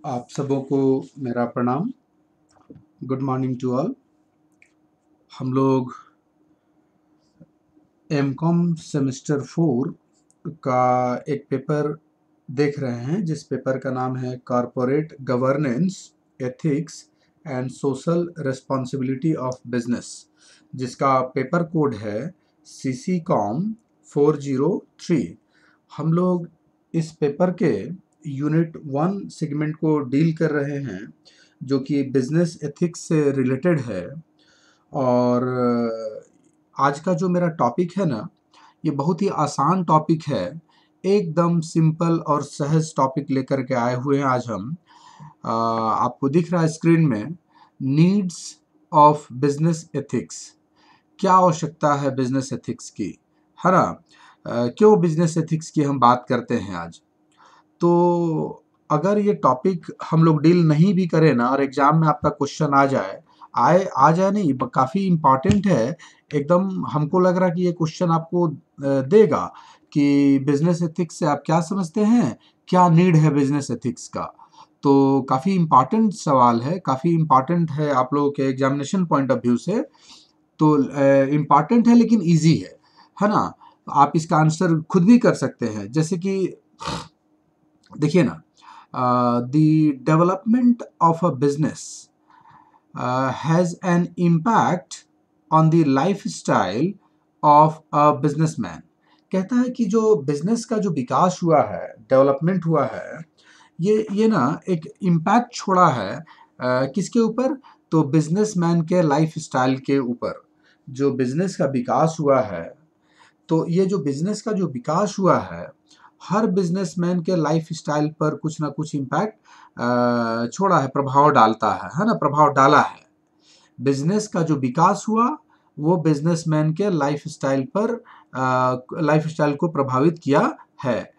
आप सबों को मेरा प्रणाम। Good morning to all. हम लोग एमकॉम सेमेस्टर 4 का एक पेपर देख रहे हैं, जिस पेपर का नाम है corporate governance, ethics and social responsibility of business, जिसका पेपर कोड है CC कॉम 403। हम लोग इस पेपर के यूनिट 1 सेगमेंट को डील कर रहे हैं, जो कि बिजनेस एथिक्स से रिलेटेड है। और आज का जो मेरा टॉपिक है ना, ये बहुत ही आसान टॉपिक है। एकदम सिंपल और सहज टॉपिक लेकर के आए हुए हैं आज हम। आपको दिख रहा है स्क्रीन में, नीड्स ऑफ बिजनेस एथिक्स। क्या आवश्यकता है बिजनेस एथिक्स की, है ना। क्यों बिजनेस एथिक्स की हम बात करते हैं आज। तो अगर ये टॉपिक हम लोग डील नहीं भी करें ना, और एग्जाम में आपका क्वेश्चन आ जाए नहीं, काफ़ी इम्पॉर्टेंट है एकदम। हमको लग रहा है कि ये क्वेश्चन आपको देगा कि बिजनेस एथिक्स से आप क्या समझते हैं, क्या नीड है बिजनेस एथिक्स का। तो काफ़ी इम्पॉर्टेंट सवाल है, काफ़ी इम्पॉर्टेंट है आप लोगों के एग्जामिनेशन पॉइंट ऑफ व्यू से। तो इम्पॉर्टेंट है लेकिन ईजी है ना। आप इसका आंसर खुद भी कर सकते हैं। जैसे कि देखिए ना, the development of a business has an impact on the life style of a businessman. कहता है कि जो बिजनेस का जो विकास हुआ है, डेवलपमेंट हुआ है, ये ना एक इम्पैक्ट छोड़ा है किसके ऊपर। तो बिजनेसमैन के लाइफ स्टाइल के ऊपर। जो बिजनेस का विकास हुआ है, तो ये जो बिजनेस का जो विकास हुआ है, हर बिजनेसमैन के लाइफ स्टाइल पर कुछ ना कुछ इम्पैक्ट छोड़ा है, प्रभाव डालता है ना, प्रभाव डाला है। बिजनेस का जो विकास हुआ वो बिजनेसमैन के लाइफ स्टाइल को प्रभावित किया है।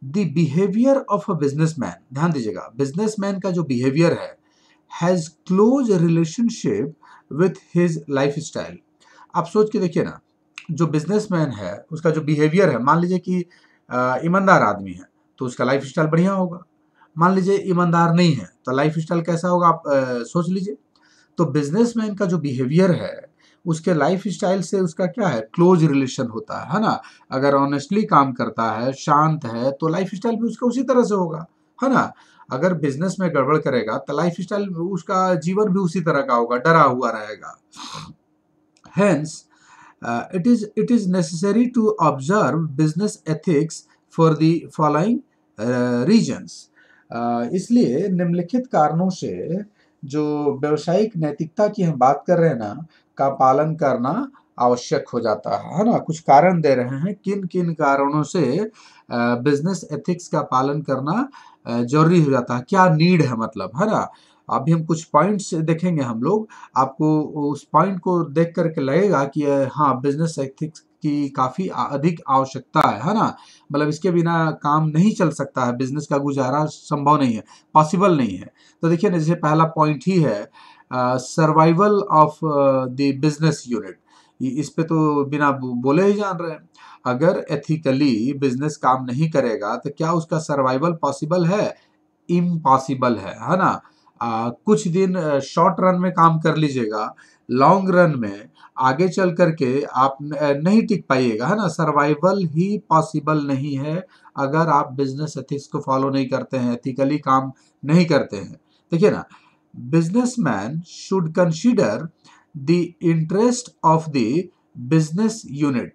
The behaviour of a businessman, ध्यान दीजिएगा, बिजनेसमैन का जो बिहेवियर है has close relationship with his life style. आप सोच के देखिए ना, जो बिजनेसमैन है उसका जो बिहेवियर है, मान लीजिए कि ईमानदार आदमी है तो उसका लाइफ स्टाइल बढ़िया होगा। मान लीजिए ईमानदार नहीं है तो लाइफ स्टाइल कैसा होगा, आप सोच लीजिए। तो बिजनेसमैन का जो बिहेवियर है उसके लाइफ स्टाइल से उसका क्या है, क्लोज रिलेशन होता है ना। अगर ऑनेस्टली काम करता है, शांत है, तो लाइफ स्टाइल भी उसका उसी तरह से होगा, है ना। अगर बिजनेस में गड़बड़ करेगा तो लाइफ स्टाइल, उसका जीवन भी उसी तरह का होगा, डरा हुआ रहेगा। Hence, it is necessary to observe business ethics for the following reasons. इसलिए निम्नलिखित कारणों से जो व्यवसायिक नैतिकता की हम बात कर रहे हैं ना, का पालन करना आवश्यक हो जाता है ना। कुछ कारण दे रहे हैं, किन किन कारणों से बिजनेस एथिक्स का पालन करना जरूरी हो जाता है, क्या नीड है मतलब, है ना। अभी हम कुछ पॉइंट्स देखेंगे हम लोग। आपको उस पॉइंट को देख करके लगेगा कि हाँ, बिजनेस एथिक्स की काफ़ी अधिक आवश्यकता है ना। मतलब इसके बिना काम नहीं चल सकता है, बिजनेस का गुजारा संभव नहीं है, पॉसिबल नहीं है। तो देखिए ना, जैसे पहला पॉइंट ही है survival of the business unit. इस पे तो बिना बोले ही जान रहे हैं। अगर एथिकली बिजनेस काम नहीं करेगा तो क्या उसका सर्वाइवल पॉसिबल है, इम्पॉसिबल है ना। कुछ दिन शॉर्ट रन में काम कर लीजिएगा, लॉन्ग रन में आगे चल करके आप नहीं टिक पाइएगा, है ना। सर्वाइवल ही पॉसिबल नहीं है अगर आप बिजनेस एथिक्स को फॉलो नहीं करते हैं, एथिकली काम नहीं करते हैं। देखिए ना, businessman should consider the interest of the business unit.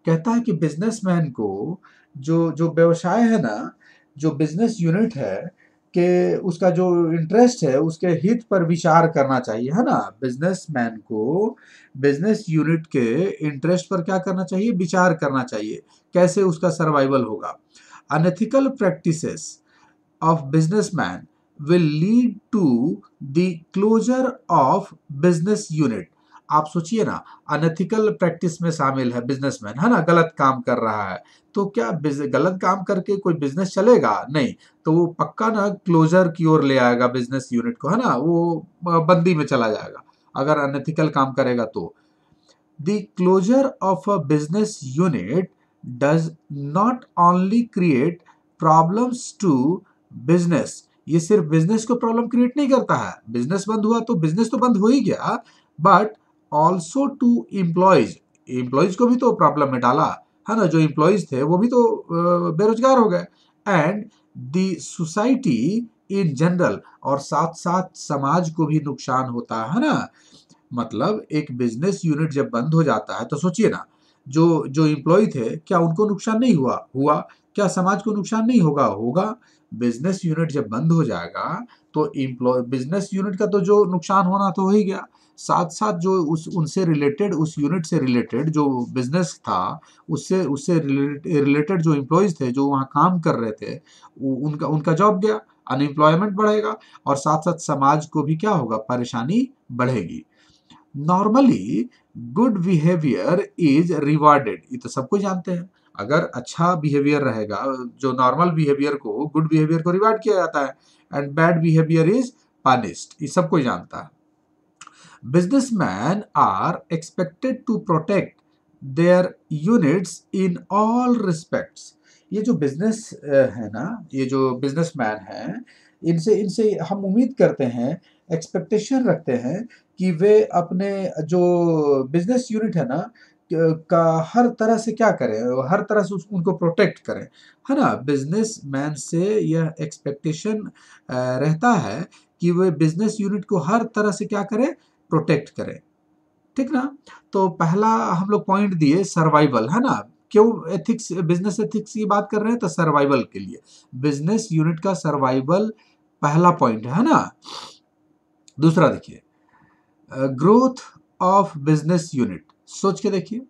कहता है कि बिजनेसमैन को जो जो व्यवसाय है ना, जो बिजनेस यूनिट है कि उसका जो इंटरेस्ट है, उसके हित पर विचार करना चाहिए, है ना। बिजनेसमैन को बिजनेस यूनिट के इंटरेस्ट पर क्या करना चाहिए, विचार करना चाहिए, कैसे उसका सर्वाइवल होगा। Unethical practices of businessman will lead to the closure of business unit। आप सोचिए ना, अनएथिकल प्रैक्टिस में शामिल है बिजनेसमैन, है ना, गलत काम कर रहा है। तो क्या गलत काम करके कोई बिजनेस चलेगा नहीं। तो वो पक्का ना क्लोजर की ओर ले आएगा बिजनेस यूनिट को, है ना, वो बंदी में चला जाएगा अगर अनएथिकल काम करेगा तो। The closure of a business unit does not only create problems to business, ये सिर्फ बिजनेस को प्रॉब्लम क्रिएट नहीं करता है, बिजनेस बंद हुआ तो बिजनेस तो बंद हो ही गया, but also to employees, employees को भी तो प्रॉब्लम में डाला है ना, जो एम्प्लॉयज थे वो भी तो बेरोजगार हो गए, and the society in general, और साथ साथ समाज को भी नुकसान होता है ना। मतलब एक बिजनेस यूनिट जब बंद हो जाता है तो सोचिए ना, जो जो एम्प्लॉय थे क्या उनको नुकसान नहीं हुआ, हुआ, क्या समाज को नुकसान नहीं होगा, होगा। बिजनेस यूनिट जब बंद हो जाएगा तो एम्प्लॉय, बिजनेस यूनिट का तो जो नुकसान होना तो हो ही गया, साथ साथ जो उस उनसे रिलेटेड, उस यूनिट से रिलेटेड जो बिजनेस था, उससे उससे रिलेटेड जो एम्प्लॉयज थे जो वहाँ काम कर रहे थे, उनका उनका जॉब गया, अनएम्प्लॉयमेंट बढ़ेगा, और साथ साथ समाज को भी क्या होगा, परेशानी बढ़ेगी। Normally good behaviour is rewarded, ये तो सबको जानते हैं, अगर अच्छा बिहेवियर रहेगा, जो नॉर्मल बिहेवियर को, गुड बिहेवियर को रिवार्ड किया जाता है, and bad behaviour is punished, ये सबको जानता है। Businessmen are expected to protect their units in all respects. ये जो बिजनेस है ना, ये जो बिजनेसमैन हैं, इनसे इनसे हम उम्मीद करते हैं, एक्सपेक्टेशन रखते हैं कि वे अपने जो बिजनेस यूनिट है ना का हर तरह से क्या करें, हर तरह से उनको प्रोटेक्ट करें, है ना। बिजनेसमैन से यह एक्सपेक्टेशन रहता है कि वे बिजनेस यूनिट को हर तरह से क्या करें, प्रोटेक्ट करें, ठीक ना। तो पहला हम लोग पॉइंट दिए सर्वाइवल, है ना, क्यों एथिक्स, बिजनेस एथिक्स की बात कर रहे हैं, तो सर्वाइवल के लिए, बिजनेस यूनिट का सर्वाइवल पहला पॉइंट है ना। दूसरा देखिए, ग्रोथ ऑफ बिजनेस यूनिट, सोच के देखिए,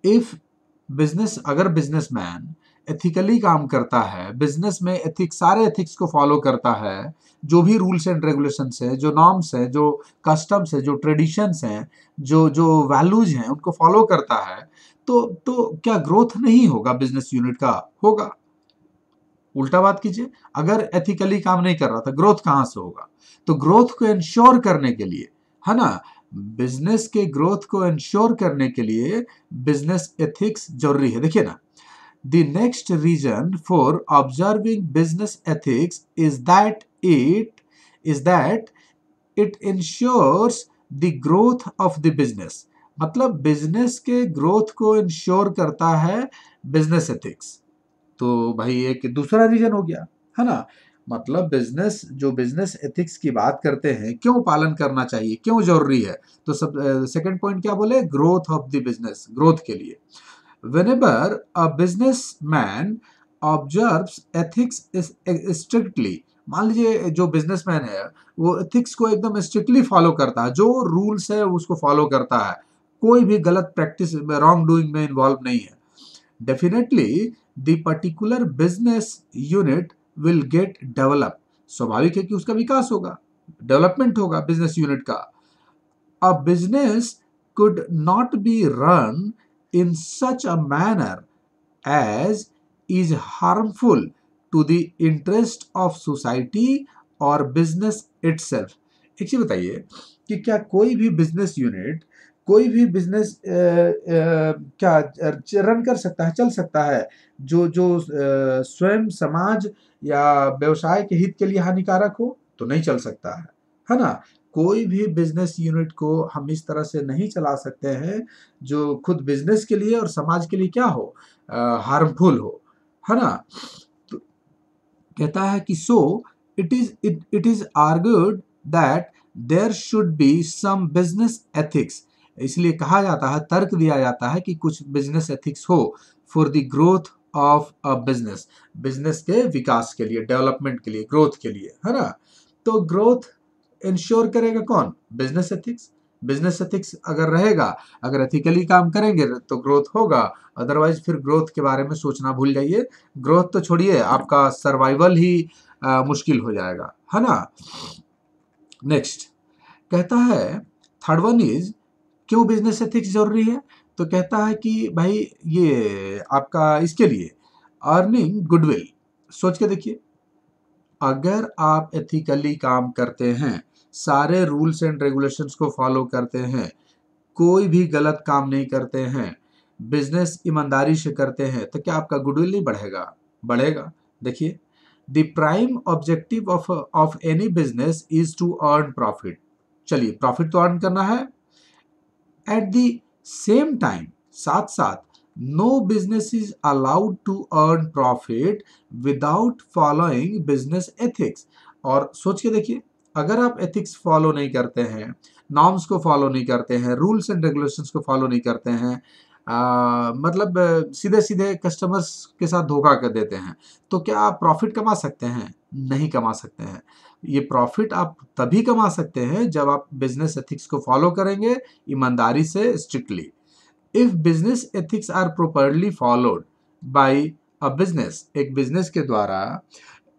इफ बिजनेस, अगर बिजनेसमैन एथिकली काम करता है, बिजनेस में एथिक्स, सारे एथिक्स को फॉलो करता है, जो भी रूल्स एंड रेगुलेशंस हैं, जो नॉर्म्स हैं, जो कस्टम्स हैं, जो ट्रेडिशंस हैं, जो जो वैल्यूज हैं, उनको फॉलो करता है, तो क्या ग्रोथ नहीं होगा बिजनेस यूनिट का, होगा। उल्टा बात कीजिए, अगर एथिकली काम नहीं कर रहा था, ग्रोथ कहां से होगा। तो ग्रोथ को इंश्योर करने के लिए, है ना, बिजनेस के ग्रोथ को इंश्योर करने के लिए बिजनेस एथिक्स जरूरी है। देखिए ना, the next reason for observing business ethics is that it ensures the growth of the business, मतलब बिजनेस के ग्रोथ को इंश्योर करता है बिजनेस एथिक्स। तो भाई एक दूसरा रीजन हो गया, है ना। मतलब बिजनेस, जो बिजनेस एथिक्स की बात करते हैं, क्यों पालन करना चाहिए, क्यों जरूरी है, तो सब सेकंड पॉइंट क्या बोले, growth of the business, growth के लिए। Whenever a businessman observes ethics is strictly, मान लीजिए जो बिजनेसमैन है वो एथिक्स को एकदम स्ट्रिक्टली फॉलो करता है, जो रूल्स है उसको फॉलो करता है, कोई भी गलत प्रैक्टिस, रॉन्ग डूइंग में इन्वॉल्व नहीं है, definitely the particular business unit will get develop, स्वाभाविक है कि उसका विकास होगा, डेवलपमेंट होगा बिजनेस यूनिट का। A business could not be run in such a manner as is harmful to the interest of society or business itself। एक चीज बताइए कि क्या कोई भी बिजनेस यूनिट, कोई भी बिजनेस क्या रन कर सकता है, चल सकता है, जो जो स्वयं समाज या व्यवसाय के हित के लिए हानिकारक हो, तो नहीं चल सकता है ना। कोई भी बिजनेस यूनिट को हम इस तरह से नहीं चला सकते हैं जो खुद बिजनेस के लिए और समाज के लिए क्या हो, हार्मफुल हो, है ना। तो कहता है कि so it is argued that there should be some business ethics, इसलिए कहा जाता है, तर्क दिया जाता है कि कुछ बिजनेस एथिक्स हो for the growth of a business, business के विकास के लिए, डेवलपमेंट के लिए, ग्रोथ के लिए, है ना। तो ग्रोथ इंश्योर करेगा कौन, बिजनेस एथिक्स। बिजनेस एथिक्स अगर रहेगा, अगर एथिकली काम करेंगे तो ग्रोथ होगा, अदरवाइज फिर ग्रोथ के बारे में सोचना भूल जाइए, ग्रोथ तो छोड़िए, आपका सर्वाइवल ही मुश्किल हो जाएगा, है ना। नेक्स्ट कहता है, थर्ड वन इज, क्यों बिजनेस एथिक्स जरूरी है, तो कहता है कि भाई ये आपका इसके लिए, अर्निंग गुडविल, सोच के देखिए, अगर आप एथिकली काम करते हैं, सारे रूल्स एंड रेगुलेशंस को फॉलो करते हैं, कोई भी गलत काम नहीं करते हैं, बिजनेस ईमानदारी से करते हैं, तो क्या आपका गुडविल नहीं बढ़ेगा, बढ़ेगा। देखिए, the prime objective of any business is to earn profit. चलिए, प्रॉफिट तो अर्न करना है। एट द सेम टाइम, साथ साथ, no business is allowed to earn profit without following business ethics. और सोच के देखिए, अगर आप एथिक्स फॉलो नहीं करते हैं, नॉर्म्स को फॉलो नहीं करते हैं, रूल्स एंड रेगुलेशंस को फॉलो नहीं करते हैं, मतलब सीधे सीधे कस्टमर्स के साथ धोखा कर देते हैं, तो क्या आप प्रॉफिट कमा सकते हैं? नहीं कमा सकते हैं। ये प्रॉफिट आप तभी कमा सकते हैं जब आप बिजनेस एथिक्स को फॉलो करेंगे, ईमानदारी से, strictly. If business ethics are properly followed by a business, एक बिजनेस के द्वारा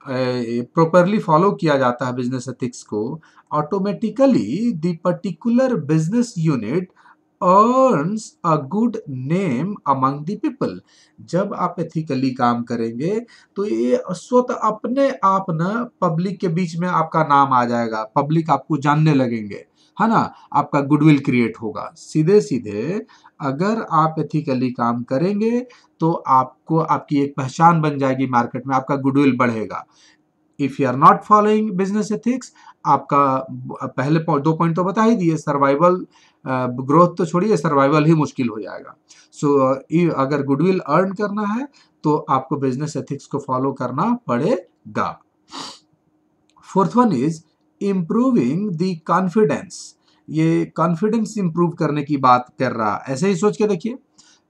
प्रॉपरली फॉलो किया जाता है बिजनेस एथिक्स को, automatically the particular business unit earns a good name among the people. जब आप एथिकली काम करेंगे तो ये स्वतः अपने आप ना पब्लिक के बीच में आपका नाम आ जाएगा, पब्लिक आपको जानने लगेंगे, है ना, आपका गुडविल क्रिएट होगा। सीधे सीधे अगर आप एथिकली काम करेंगे तो आपको आपकी एक पहचान बन जाएगी मार्केट में, आपका गुडविल बढ़ेगा। If you are not following business ethics, आपका पहले दो पॉइंट तो बता ही दिए, सर्वाइवल, ग्रोथ तो छोड़िए, सर्वाइवल ही मुश्किल हो जाएगा। सो अगर गुडविल अर्न करना है तो आपको बिजनेस एथिक्स को फॉलो करना पड़ेगा। Fourth one is improving the confidence. ये कॉन्फिडेंस इंप्रूव करने की बात कर रहा, ऐसे ही सोच के देखिए,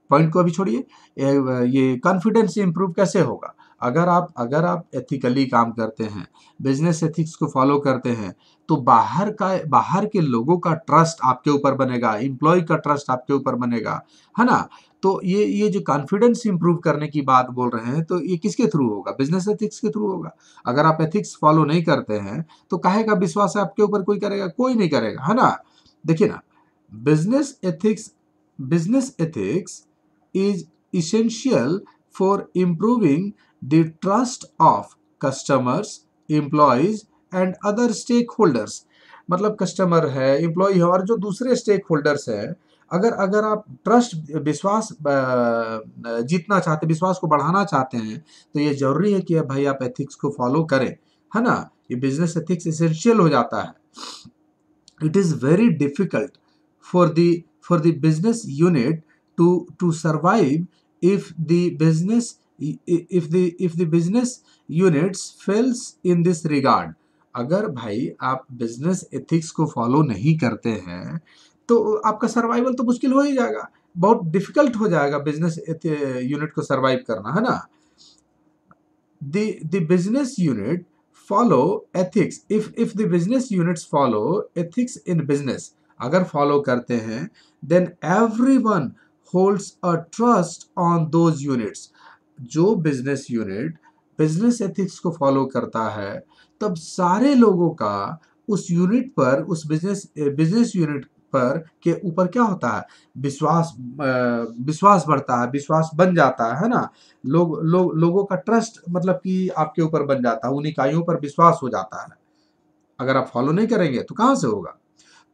पॉइंट को अभी छोड़िए। ये कॉन्फिडेंस इंप्रूव कैसे होगा? अगर आप एथिकली काम करते हैं, बिजनेस एथिक्स को फॉलो करते हैं, तो बाहर के लोगों का ट्रस्ट आपके ऊपर बनेगा, एम्प्लॉय का ट्रस्ट आपके ऊपर बनेगा, है ना। तो ये जो कॉन्फिडेंस इंप्रूव करने की बात बोल रहे हैं, तो ये किसके थ्रू होगा? बिजनेस एथिक्स के थ्रू होगा। अगर आप एथिक्स फॉलो नहीं करते हैं तो काहे का विश्वास आपके ऊपर कोई करेगा? कोई नहीं करेगा, है ना। देखिए ना, business ethics business ethics is essential for improving the trust of customers, employees and other stakeholders। मतलब कस्टमर है, एम्प्लॉय है और जो दूसरे स्टेक होल्डर्स हैं, अगर अगर आप ट्रस्ट, विश्वास जीतना चाहते, विश्वास को बढ़ाना चाहते हैं, तो ये जरूरी है कि भाई आप एथिक्स को फॉलो करें, है ना। ये बिजनेस एथिक्स एसेंशियल हो जाता है। It is very difficult for the business unit to survive if the business units fails in this regard। अगर भाई आप बिजनेस एथिक्स को फॉलो नहीं करते हैं तो आपका सर्वाइवल तो मुश्किल हो ही जाएगा, बहुत डिफिकल्ट हो जाएगा बिजनेस यूनिट को सर्वाइव करना, है ना। The business unit follow ethics, if the business units follow ethics in business, अगर फॉलो करते हैं, then everyone holds a trust on those units। जो बिजनेस यूनिट बिजनेस एथिक्स को फॉलो करता है, तब सारे लोगों का उस यूनिट पर, उस बिजनेस यूनिट पर के ऊपर क्या होता है? विश्वास बढ़ता है, विश्वास बन जाता है ना। लोगों का ट्रस्ट, मतलब कि आपके ऊपर बन जाता है, उन इकाइयों पर विश्वास हो जाता है। अगर आप फॉलो नहीं करेंगे तो कहाँ से होगा?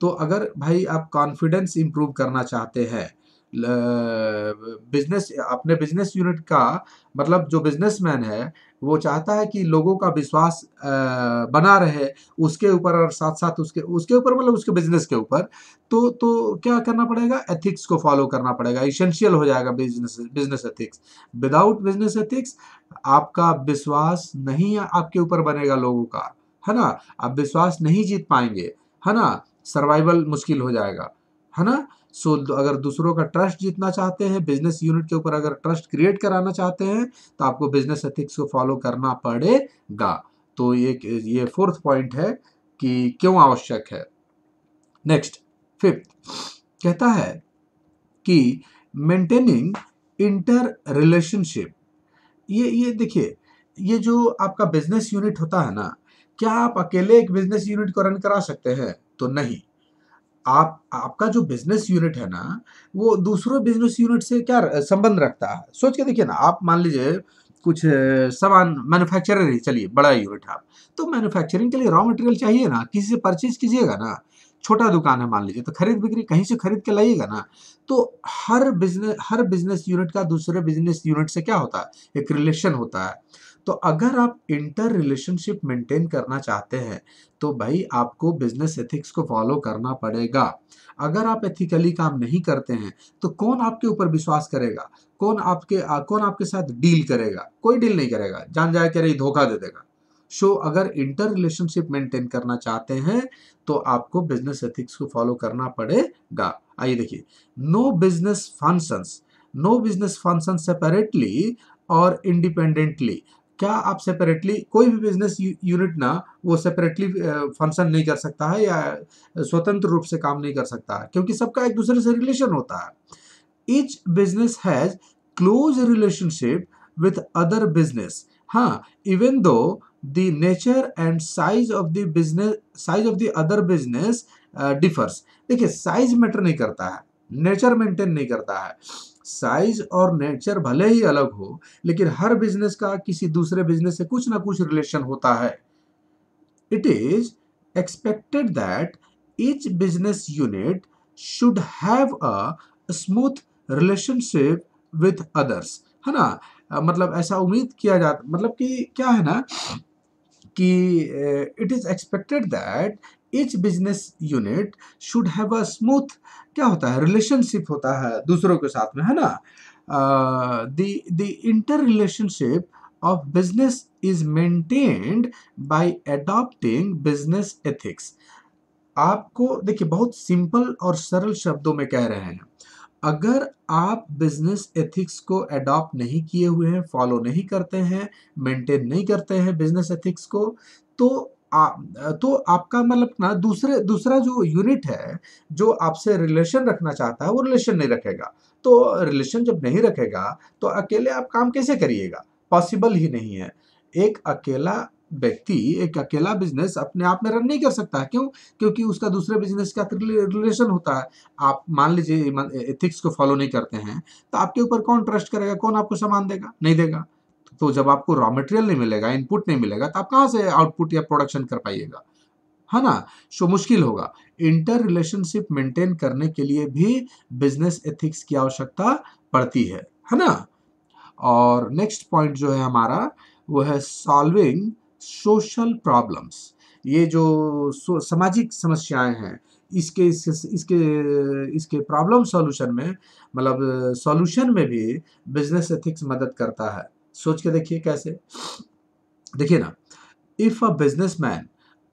तो अगर भाई आप कॉन्फिडेंस इंप्रूव करना चाहते हैं, बिजनेस, अपने बिजनेस यूनिट का, मतलब जो बिजनेसमैन है वो चाहता है कि लोगों का विश्वास बना रहे उसके ऊपर, और साथ साथ उसके उसके ऊपर, मतलब उसके बिजनेस के ऊपर, तो क्या करना पड़ेगा? एथिक्स को फॉलो करना पड़ेगा, इसेंशियल हो जाएगा business ethics. Without business ethics आपका विश्वास नहीं आपके ऊपर बनेगा लोगों का, है ना। आप विश्वास नहीं जीत पाएंगे, है ना, सर्वाइवल मुश्किल हो जाएगा, है ना। सो अगर दूसरों का ट्रस्ट जीतना चाहते हैं, बिजनेस यूनिट के ऊपर अगर ट्रस्ट क्रिएट कराना चाहते हैं, तो आपको बिजनेस एथिक्स को फॉलो करना पड़ेगा। तो ये फोर्थ पॉइंट है कि क्यों आवश्यक है। नेक्स्ट, फिफ्थ कहता है कि मेंटेनिंग इंटर रिलेशनशिप। ये देखिए, ये जो आपका बिजनेस यूनिट होता है ना, क्या आप अकेले एक बिजनेस यूनिट को रन करा सकते हैं? तो नहीं। आपका जो बिजनेस यूनिट है ना, वो दूसरों बिजनेस यूनिट से क्या संबंध रखता है? सोच के देखिए ना, आप मान लीजिए कुछ सामान मैन्युफैक्चरर ही, चलिए बड़ा यूनिट है आप, तो मैन्युफैक्चरिंग के लिए रॉ मटेरियल चाहिए ना, किसी से परचेज कीजिएगा ना। छोटा दुकान है मान लीजिए, तो खरीद बिक्री कहीं से खरीद के लाइएगा ना। तो हर बिजनेस यूनिट का दूसरे बिजनेस यूनिट से क्या होता है? एक रिलेशन होता है। तो अगर आप इंटर रिलेशनशिप मेंटेन करना चाहते हैं तो भाई आपको बिजनेस एथिक्स को फॉलो करना पड़ेगा। अगर आप एथिकली काम नहीं करते हैं तो कौन आपके ऊपर विश्वास करेगा? कौन आपके साथ डील करेगा? कोई डील नहीं करेगा, जान जाए कि अरे धोखा दे देगा। सो अगर इंटर रिलेशनशिप मेंटेन करना चाहते हैं तो आपको बिजनेस एथिक्स को फॉलो करना पड़ेगा। आइए देखिए, no business functions no business function separately और इंडिपेंडेंटली। क्या आप सेपरेटली कोई भी बिजनेस यूनिट ना वो सेपरेटली फंक्शन नहीं कर सकता है या स्वतंत्र रूप से काम नहीं कर सकता है, क्योंकि सबका एक दूसरे से रिलेशन होता है। Each business has close relationship with other business. हाँ, even though the nature and size of the other business differs. देखिए, साइज मैटर नहीं करता है, नेचर मेंटेन नहीं करता है। साइज और नेचर भले ही अलग हो, लेकिन हर बिजनेस का किसी दूसरे बिजनेस से कुछ ना कुछ रिलेशन होता है। It is expected that each business unit should have a smooth relationship with others, है ना? मतलब ऐसा उम्मीद किया जाता, मतलब कि क्या है ना कि it is expected that each business unit should have a smooth, क्या होता है, रिलेशनशिप होता है दूसरों के साथ में, है ना? The inter relationship of business is maintained by adopting business ethics. आपको देखिए, बहुत सिंपल और सरल शब्दों में कह रहे हैं, अगर आप बिजनेस एथिक्स को अडॉप्ट नहीं किए हुए हैं, फॉलो नहीं करते हैं, मेंटेन नहीं करते हैं बिजनेस एथिक्स को, तो तो आपका मतलब ना दूसरा जो यूनिट है जो आपसे रिलेशन रखना चाहता है वो रिलेशन नहीं रखेगा। तो रिलेशन जब नहीं रखेगा तो अकेले आप काम कैसे करिएगा? पॉसिबल ही नहीं है। एक अकेला व्यक्ति, एक अकेला बिजनेस अपने आप में रन नहीं कर सकता। क्यों? क्योंकि उसका दूसरे बिजनेस का रिलेशन होता है। आप मान लीजिए एथिक्स को फॉलो नहीं करते हैं तो आपके ऊपर कौन ट्रस्ट करेगा? कौन आपको सामान देगा? नहीं देगा। तो जब आपको रॉ मटेरियल नहीं मिलेगा, इनपुट नहीं मिलेगा, तो आप कहाँ से आउटपुट या प्रोडक्शन कर पाइएगा? है ना? सो मुश्किल होगा। इंटर रिलेशनशिप मेंटेन करने के लिए भी बिजनेस एथिक्स की आवश्यकता पड़ती है ना? और नेक्स्ट पॉइंट जो है हमारा वो है सॉल्विंग सोशल प्रॉब्लम्स। ये जो सामाजिक समस्याएं हैं, इसके इसके प्रॉब्लम सॉल्यूशन में, मतलब सॉल्यूशन में भी बिजनेस एथिक्स मदद करता है। सोच के देखिए कैसे। देखिए ना, if a businessman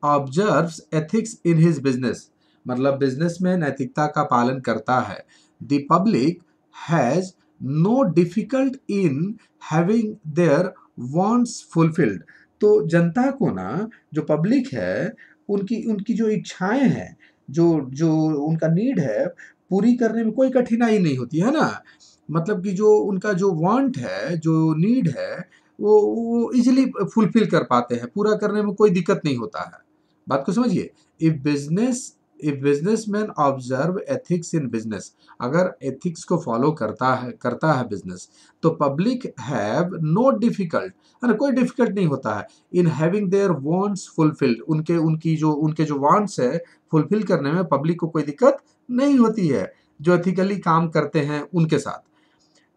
observes ethics in his business, मतलब बिजनेसमैन नैतिकता का पालन करता है, the public has know difficult in having their wants fulfilled. तो जनता को ना, जो पब्लिक है, उनकी उनकी जो इच्छाएं हैं, जो जो उनका नीड है, पूरी करने में कोई कठिनाई नहीं होती है ना? मतलब कि जो उनका जो वांट है, जो नीड है, वो इजीली फुलफिल कर पाते हैं, पूरा करने में कोई दिक्कत नहीं होता है। बात को समझिए। If businessman observe ethics in business, अगर एथिक्स को फॉलो करता है बिजनेस, तो पब्लिक हैव नो डिफिकल्ट, है ना, कोई डिफिकल्ट नहीं होता है in having their wants fulfilled, उनके जो वांट्स है फुलफिल करने में पब्लिक को कोई दिक्कत नहीं होती है, जो एथिकली काम करते हैं उनके साथ।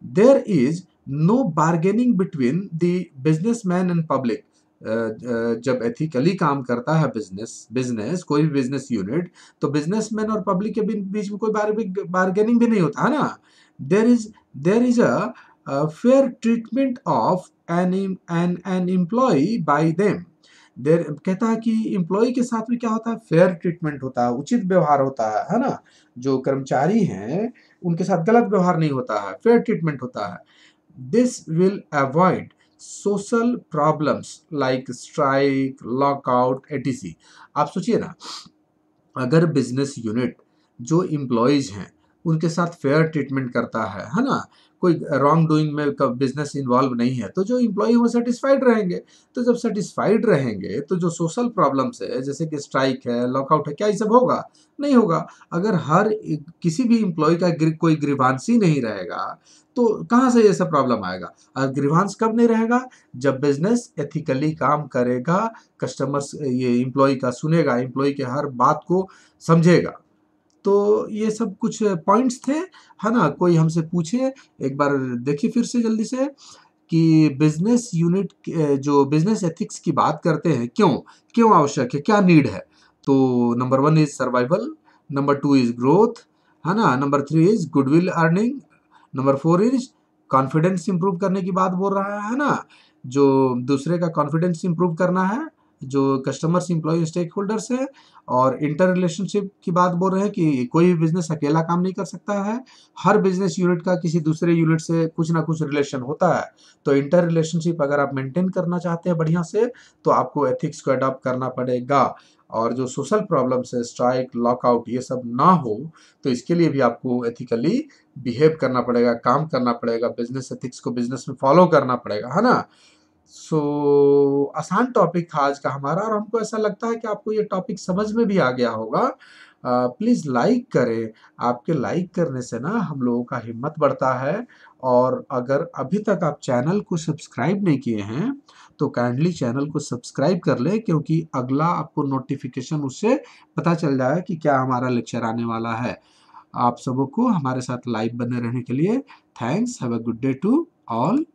There is no bargaining between the businessman and public. जब एथिकली काम करता है बिजनेस बिजनेस कोई भी बिजनेस यूनिट, तो बिजनेसमैन और पब्लिक के बीच में कोई बार्गेनिंग भी नहीं होता है ना? There is a fair treatment of an employ by them. देर कहता है कि एम्प्लॉय के साथ में क्या होता है? फेयर ट्रीटमेंट होता है, उचित व्यवहार होता है ना? जो कर्मचारी हैं उनके साथ गलत व्यवहार नहीं होता है, फेयर ट्रीटमेंट होता है। This will avoid social problems like strike, lockout, etc. आप सोचिए ना, अगर बिजनेस यूनिट जो एम्प्लॉयज हैं उनके साथ फेयर ट्रीटमेंट करता है ना, कोई रॉन्ग डूइंग में बिजनेस इन्वॉल्व नहीं है, तो जो एम्प्लॉय वो सेटिस्फाइड रहेंगे। तो जब सेटिस्फाइड रहेंगे तो जो सोशल प्रॉब्लम्स है, जैसे कि स्ट्राइक है, लॉकआउट है, क्या ये सब होगा? नहीं होगा। अगर किसी भी एम्प्लॉय का कोई ग्रीवांस ही नहीं रहेगा तो कहाँ से ये सब प्रॉब्लम आएगा? और ग्रीवांस कब नहीं रहेगा? जब बिजनेस एथिकली काम करेगा, कस्टमर्स ये एम्प्लॉय का सुनेगा, एम्प्लॉय के हर बात को समझेगा। तो ये सब कुछ पॉइंट्स थे, है ना? कोई हमसे पूछे, एक बार देखिए फिर से जल्दी से, कि बिजनेस यूनिट जो बिजनेस एथिक्स की बात करते हैं, क्यों आवश्यक है, क्या नीड है। तो number 1 is survival, number 2 is growth, है ना, number 3 is goodwill earning, number 4 is confidence improve करने की बात बोल रहा है ना, जो दूसरे का कॉन्फिडेंस इंप्रूव करना है, जो कस्टमर्स, एम्प्लॉय, स्टेक होल्डर्स है। और इंटर रिलेशनशिप की बात बोल रहे हैं कि कोई भी बिजनेस अकेला काम नहीं कर सकता है, हर बिजनेस यूनिट का किसी दूसरे यूनिट से कुछ ना कुछ रिलेशन होता है। तो इंटर रिलेशनशिप अगर आप मेंटेन करना चाहते हैं बढ़िया से, तो आपको एथिक्स को अडॉप्ट करना पड़ेगा। और जो सोशल प्रॉब्लम्स है, स्ट्राइक, लॉकआउट, ये सब ना हो, तो इसके लिए भी आपको एथिकली बिहेव करना पड़ेगा, काम करना पड़ेगा, बिजनेस एथिक्स को बिजनेस में फॉलो करना पड़ेगा, है ना। सो आसान टॉपिक था आज का हमारा, और हमको ऐसा लगता है कि आपको ये टॉपिक समझ में भी आ गया होगा। प्लीज़ लाइक करें, आपके लाइक करने से ना हम लोगों का हिम्मत बढ़ता है। और अगर अभी तक आप चैनल को सब्सक्राइब नहीं किए हैं, तो काइंडली चैनल को सब्सक्राइब कर लें, क्योंकि अगला आपको नोटिफिकेशन उससे पता चल जाए कि क्या हमारा लेक्चर आने वाला है। आप सबों को हमारे साथ लाइव बने रहने के लिए thanks. Have a good day to all.